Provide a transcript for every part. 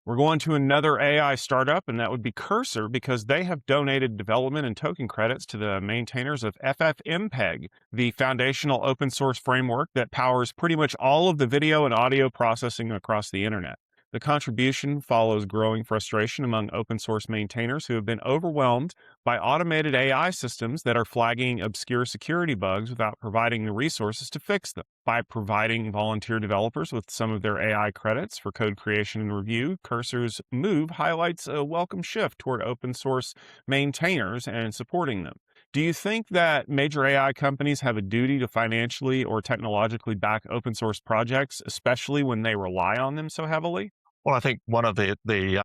We're going to another AI startup, and that would be Cursor, because they have donated development and token credits to the maintainers of FFmpeg, the foundational open source framework that powers pretty much all of the video and audio processing across the internet. The contribution follows growing frustration among open source maintainers who have been overwhelmed by automated AI systems that are flagging obscure security bugs without providing the resources to fix them. By providing volunteer developers with some of their AI credits for code creation and review, Cursor's move highlights a welcome shift toward open source maintainers and supporting them. Do you think that major AI companies have a duty to financially or technologically back open source projects, especially when they rely on them so heavily? Well, I think one of the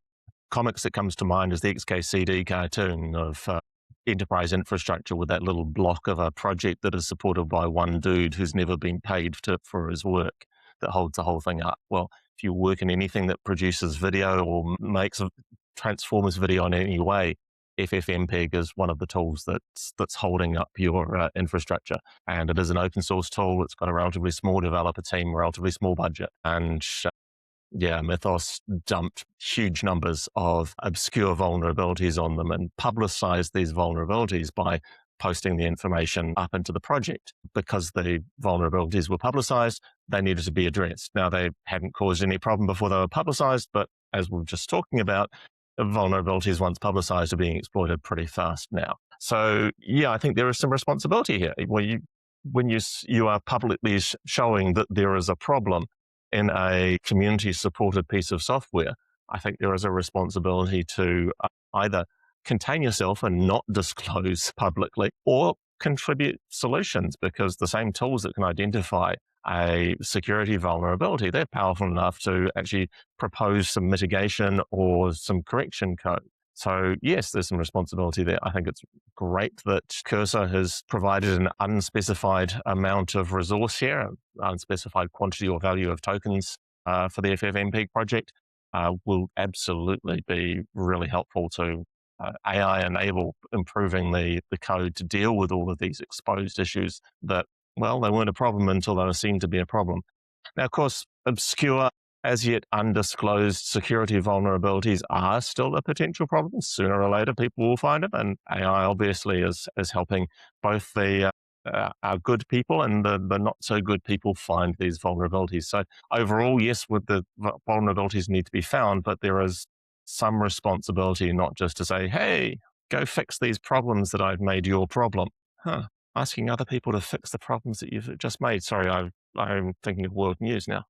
comics that comes to mind is the XKCD cartoon of enterprise infrastructure with that little block of a project that is supported by one dude who's never been paid for his work that holds the whole thing up. Well, if you work in anything that produces video or transforms video in any way, FFmpeg is one of the tools that's holding up your infrastructure. And it is an open source tool. It's got a relatively small developer team, relatively small budget. And yeah, Mythos dumped huge numbers of obscure vulnerabilities on them and publicized these vulnerabilities by posting the information up into the project. Because the vulnerabilities were publicized, they needed to be addressed. Now, they hadn't caused any problem before they were publicized, but as we were just talking about, vulnerabilities once publicized are being exploited pretty fast now. So yeah, I think there is some responsibility here. When you are publicly showing that there is a problem in a community-supported piece of software, I think there is a responsibility to either contain yourself and not disclose publicly, or contribute solutions, because the same tools that can identify a security vulnerability, they're powerful enough to actually propose some mitigation or some correction code. So yes, there's some responsibility there. I think it's great that Cursor has provided an unspecified amount of resource here, unspecified quantity or value of tokens for the FFmpeg project. Will absolutely be really helpful to AI enable improving the code to deal with all of these exposed issues that, well, they weren't a problem until they were seen to be a problem. Now, of course, obscure, as yet undisclosed security vulnerabilities are still a potential problem. Sooner or later, people will find them, and AI obviously is helping both the our good people and the not so good people find these vulnerabilities. So overall, yes, with the vulnerabilities need to be found, but there is some responsibility not just to say, hey, go fix these problems that I've made your problem. Asking other people to fix the problems that you've just made. Sorry, I'm thinking of world news now.